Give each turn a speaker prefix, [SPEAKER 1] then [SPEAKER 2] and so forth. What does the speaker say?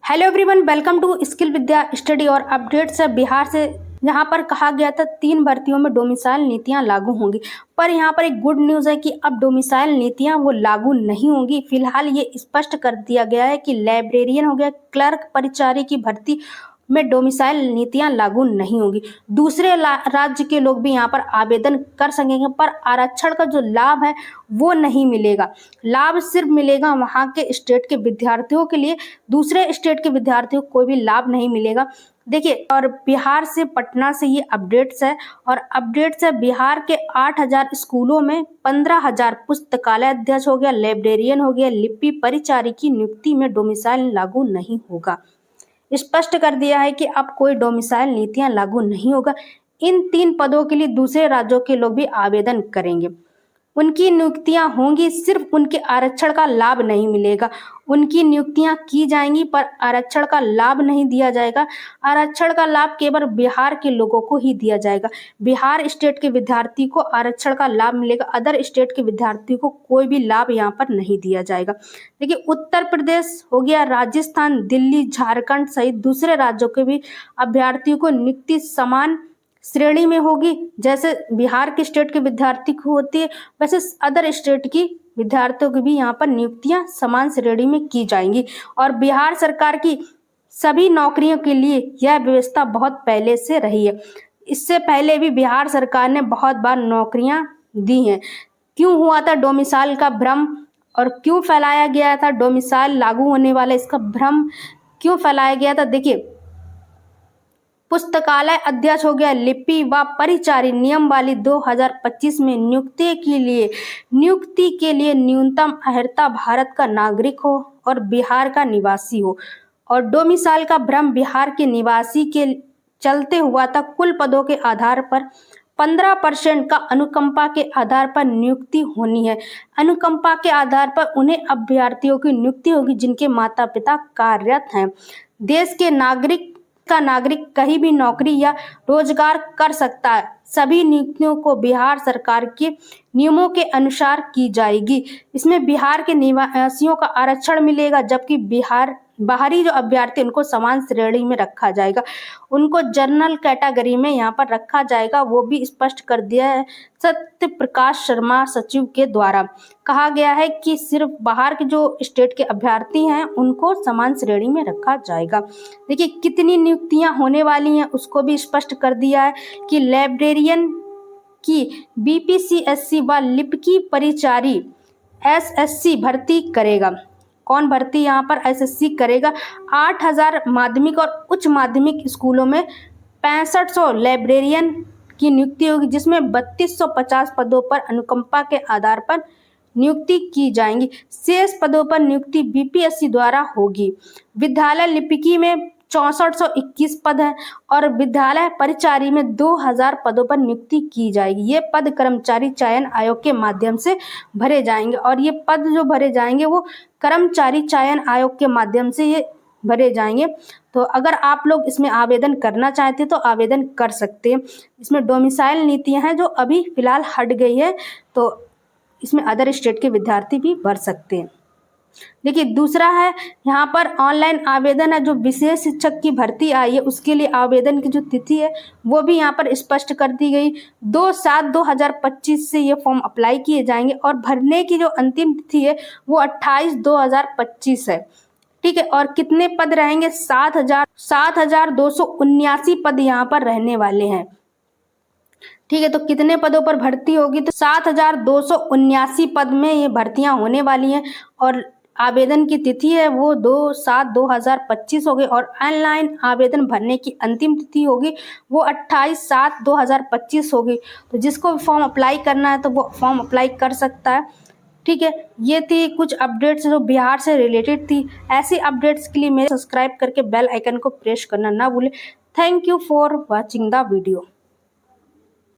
[SPEAKER 1] Hello everyone, welcome to skill Vidya study और updates है बिहार से। यहाँ पर कहा गया था 3 भर्तियों में डोमिसाइल नीतियां लागू होंगी, पर यहाँ पर एक गुड न्यूज़ है कि अब डोमिसाइल नीतियां वो लागू नहीं होंगी। फिलहाल ये स्पष्ट कर दिया गया है कि लाइब्रेरियन हो गया, क्लर्क, परिचारी की भर्ती में डोमिसाइल नीतियां लागू नहीं होंगी। दूसरे राज्य के लोग भी यहाँ पर आवेदन कर सकेंगे, पर आरक्षण का जो लाभ है वो नहीं मिलेगा। लाभ सिर्फ मिलेगा वहाँ के स्टेट के विद्यार्थियों के लिए, दूसरे स्टेट के विद्यार्थियों को कोई भी लाभ नहीं मिलेगा। देखिए, और बिहार से, पटना से ये अपडेट्स है, और अपडेट्स है बिहार के 8,000 स्कूलों में 15,000 पुस्तकालय अध्यक्ष हो गया, लाइब्रेरियन हो गया, लिपि परिचारी की नियुक्ति में डोमिसाइल लागू नहीं होगा। स्पष्ट कर दिया है कि अब कोई डोमिसाइल नीतियां लागू नहीं होगा। इन 3 पदों के लिए दूसरे राज्यों के लोग भी आवेदन करेंगे। उनकी नियुक्तियां होंगी, सिर्फ उनके आरक्षण का लाभ नहीं मिलेगा। उनकी नियुक्तियां की जाएंगी पर आरक्षण का लाभ नहीं दिया जाएगा। आरक्षण का लाभ केवल बिहार के लोगों को ही दिया जाएगा। बिहार स्टेट के विद्यार्थी को आरक्षण का लाभ मिलेगा, अदर स्टेट के विद्यार्थी को कोई भी लाभ यहाँ पर नहीं दिया जाएगा। देखिए, उत्तर प्रदेश हो गया, राजस्थान, दिल्ली, झारखंड सहित दूसरे राज्यों के भी अभ्यर्थियों को नियुक्ति समान श्रेणी में होगी। जैसे बिहार के स्टेट के विद्यार्थी को होती है, वैसे अदर स्टेट की विद्यार्थियों की भी यहाँ पर नियुक्तियां समान श्रेणी में की जाएंगी। और बिहार सरकार की सभी नौकरियों के लिए यह व्यवस्था बहुत पहले से रही है। इससे पहले भी बिहार सरकार ने बहुत बार नौकरियां दी हैं। क्यों हुआ था डोमिसाइल का भ्रम, और क्यों फैलाया गया था डोमिसाइल लागू होने वाला, इसका भ्रम क्यों फैलाया गया था? देखिए, पुस्तकालय अध्यक्ष हो गया, लिपि व परिचारी नियम वाली 2025 में नियुक्ति के लिए न्यूनतम अर्हता भारत का नागरिक हो और बिहार का निवासी हो। और डोमिसाइल का भ्रम बिहार के निवासी के चलते हुआ था। कुल पदों के आधार पर 15% का अनुकंपा के आधार पर नियुक्ति होनी है। अनुकंपा के आधार पर उन्हें अभ्यर्थियों की नियुक्ति होगी जिनके माता पिता कार्यरत हैं। देश के नागरिक कहीं भी नौकरी या रोजगार कर सकता है। सभी नियुक्तियों को बिहार सरकार के नियमों के अनुसार की जाएगी। इसमें बिहार के निवासियों का आरक्षण मिलेगा, जबकि बाहरी जो अभ्यर्थी उनको समान श्रेणी में रखा जाएगा। उनको जनरल कैटेगरी में यहाँ पर रखा जाएगा। वो भी स्पष्ट कर दिया है सत्य प्रकाश शर्मा सचिव के द्वारा। कहा गया है कि सिर्फ बाहर के जो स्टेट के अभ्यर्थी हैं उनको समान श्रेणी में रखा जाएगा। देखिए, कितनी नियुक्तियां होने वाली हैं उसको भी स्पष्ट कर दिया है कि लाइब्रेरियन की बीपीसीएससी व लिपि परिचारी एसएससी भर्ती करेगा। कौन भर्ती यहाँ पर एसएससी करेगा? 8,000 माध्यमिक और उच्च माध्यमिक स्कूलों में 6500 लाइब्रेरियन की नियुक्ति होगी, जिसमें 3250 पदों पर अनुकंपा के आधार पर नियुक्ति की जाएंगी। शेष पदों पर नियुक्ति बीपीएससी द्वारा होगी। विद्यालय लिपिकी में 6421 पद हैं और विद्यालय परिचारी में 2000 पदों पर नियुक्ति की जाएगी। ये पद कर्मचारी चयन आयोग के माध्यम से भरे जाएंगे, और ये पद जो भरे जाएंगे वो कर्मचारी चयन आयोग के माध्यम से ये भरे जाएंगे। तो अगर आप लोग इसमें आवेदन करना चाहते हैं तो आवेदन कर सकते हैं। इसमें डोमिसाइल नीतियां हैं जो अभी फिलहाल हट गई है, तो इसमें अदर स्टेट के विद्यार्थी भी भर सकते हैं। देखिए, दूसरा है यहाँ पर ऑनलाइन आवेदन है। जो विशेष शिक्षक की भर्ती आई है उसके लिए आवेदन की जो तिथि है वो भी यहाँ पर स्पष्ट कर दी गई। 2/7/2025 से ये फॉर्म अप्लाई किए जाएंगे, और भरने की जो अंतिम तिथि है वो 28/2/2025 है। ठीक है, और कितने पद रहेंगे? 7,279 पद यहाँ पर रहने वाले हैं। ठीक है, तो कितने पदों पर भर्ती होगी? तो 7,279 पद में ये भर्तियां होने वाली हैं, और आवेदन की तिथि है वो 2/7/2025 होगी, और ऑनलाइन आवेदन भरने की अंतिम तिथि होगी वो 28/7/2025 होगी। तो जिसको फॉर्म अप्लाई करना है तो वो फॉर्म अप्लाई कर सकता है। ठीक है, ये थी कुछ अपडेट्स जो बिहार से रिलेटेड थी। ऐसी अपडेट्स के लिए मेरे सब्सक्राइब करके बेल आइकन को प्रेस करना ना भूलें। Thank you for watching the video.